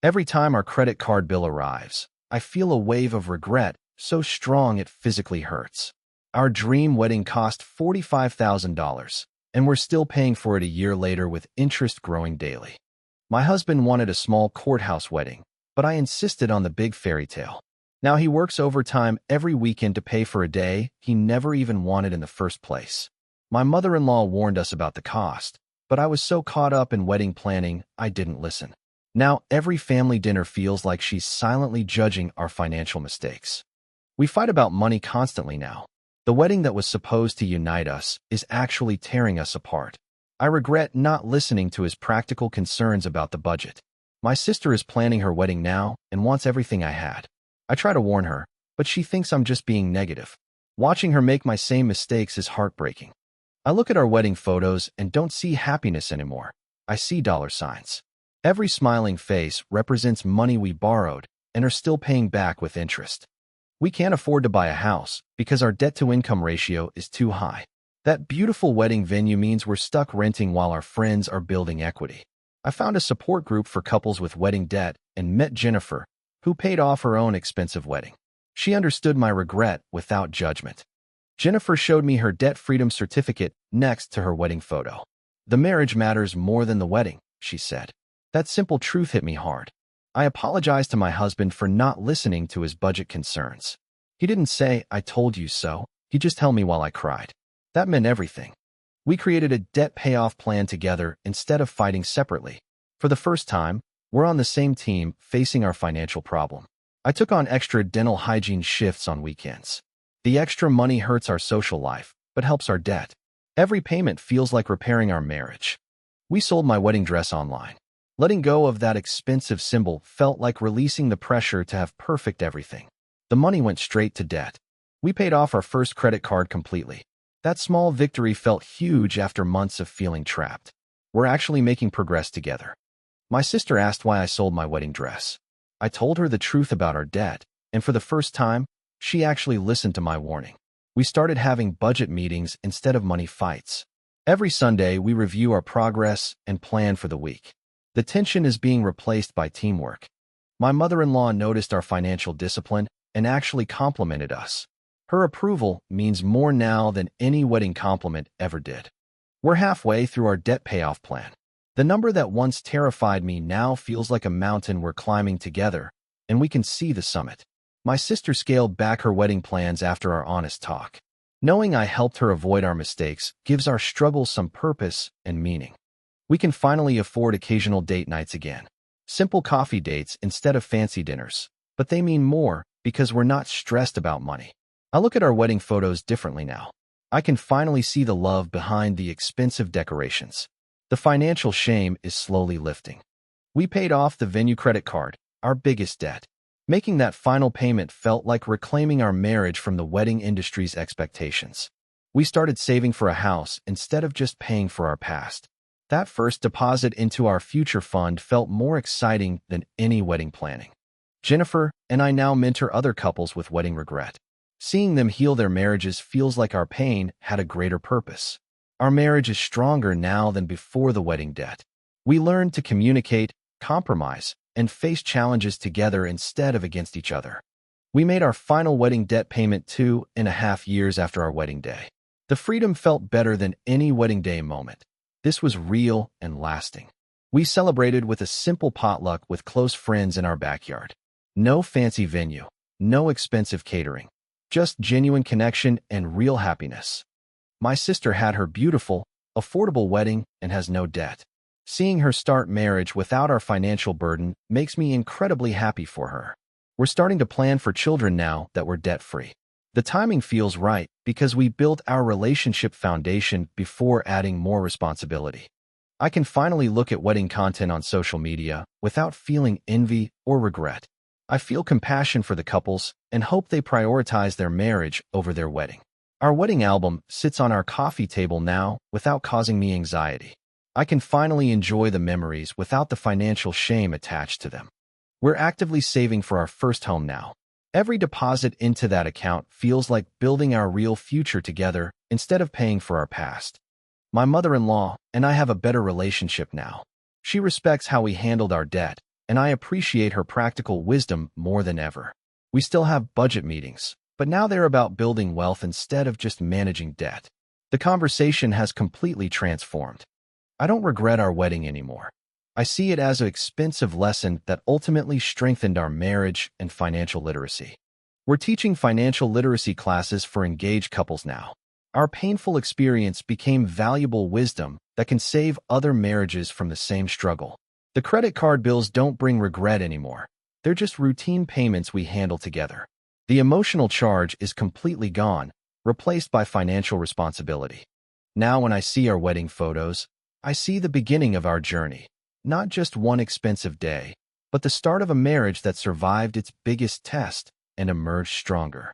Every time our credit card bill arrives, I feel a wave of regret so strong it physically hurts. Our dream wedding cost $45,000, and we're still paying for it a year later with interest growing daily. My husband wanted a small courthouse wedding, but I insisted on the big fairy tale. Now he works overtime every weekend to pay for a day he never even wanted in the first place. My mother-in-law warned us about the cost, but I was so caught up in wedding planning, I didn't listen. Now every family dinner feels like she's silently judging our financial mistakes. We fight about money constantly now. The wedding that was supposed to unite us is actually tearing us apart. I regret not listening to his practical concerns about the budget. My sister is planning her wedding now and wants everything I had. I try to warn her, but she thinks I'm just being negative. Watching her make my same mistakes is heartbreaking. I look at our wedding photos and don't see happiness anymore. I see dollar signs. Every smiling face represents money we borrowed and are still paying back with interest. We can't afford to buy a house because our debt-to-income ratio is too high. That beautiful wedding venue means we're stuck renting while our friends are building equity. I found a support group for couples with wedding debt and met Jennifer, who paid off her own expensive wedding. She understood my regret without judgment. Jennifer showed me her debt freedom certificate next to her wedding photo. "The marriage matters more than the wedding," she said. That simple truth hit me hard. I apologized to my husband for not listening to his budget concerns. He didn't say, "I told you so." He just held me while I cried. That meant everything. We created a debt payoff plan together instead of fighting separately. For the first time, we're on the same team facing our financial problem. I took on extra dental hygiene shifts on weekends. The extra money hurts our social life, but helps our debt. Every payment feels like repairing our marriage. We sold my wedding dress online. Letting go of that expensive symbol felt like releasing the pressure to have perfect everything. The money went straight to debt. We paid off our first credit card completely. That small victory felt huge after months of feeling trapped. We're actually making progress together. My sister asked why I sold my wedding dress. I told her the truth about our debt, and for the first time, she actually listened to my warning. We started having budget meetings instead of money fights. Every Sunday, we review our progress and plan for the week. The tension is being replaced by teamwork. My mother-in-law noticed our financial discipline and actually complimented us. Her approval means more now than any wedding compliment ever did. We're halfway through our debt payoff plan. The number that once terrified me now feels like a mountain we're climbing together, and we can see the summit. My sister scaled back her wedding plans after our honest talk. Knowing I helped her avoid our mistakes gives our struggles some purpose and meaning. We can finally afford occasional date nights again. Simple coffee dates instead of fancy dinners. But they mean more because we're not stressed about money. I look at our wedding photos differently now. I can finally see the love behind the expensive decorations. The financial shame is slowly lifting. We paid off the venue credit card, our biggest debt. Making that final payment felt like reclaiming our marriage from the wedding industry's expectations. We started saving for a house instead of just paying for our past. That first deposit into our future fund felt more exciting than any wedding planning. Jennifer and I now mentor other couples with wedding regret. Seeing them heal their marriages feels like our pain had a greater purpose. Our marriage is stronger now than before the wedding debt. We learned to communicate, compromise, and face challenges together instead of against each other. We made our final wedding debt payment 2.5 years after our wedding day. The freedom felt better than any wedding day moment. This was real and lasting. We celebrated with a simple potluck with close friends in our backyard. No fancy venue, no expensive catering, just genuine connection and real happiness. My sister had her beautiful, affordable wedding and has no debt. Seeing her start marriage without our financial burden makes me incredibly happy for her. We're starting to plan for children now that we're debt-free. The timing feels right because we built our relationship foundation before adding more responsibility. I can finally look at wedding content on social media without feeling envy or regret. I feel compassion for the couples and hope they prioritize their marriage over their wedding. Our wedding album sits on our coffee table now without causing me anxiety. I can finally enjoy the memories without the financial shame attached to them. We're actively saving for our first home now. Every deposit into that account feels like building our real future together instead of paying for our past. My mother-in-law and I have a better relationship now. She respects how we handled our debt, and I appreciate her practical wisdom more than ever. We still have budget meetings, but now they're about building wealth instead of just managing debt. The conversation has completely transformed. I don't regret our wedding anymore. I see it as an expensive lesson that ultimately strengthened our marriage and financial literacy. We're teaching financial literacy classes for engaged couples now. Our painful experience became valuable wisdom that can save other marriages from the same struggle. The credit card bills don't bring regret anymore. They're just routine payments we handle together. The emotional charge is completely gone, replaced by financial responsibility. Now when I see our wedding photos, I see the beginning of our journey. Not just one expensive day, but the start of a marriage that survived its biggest test and emerged stronger.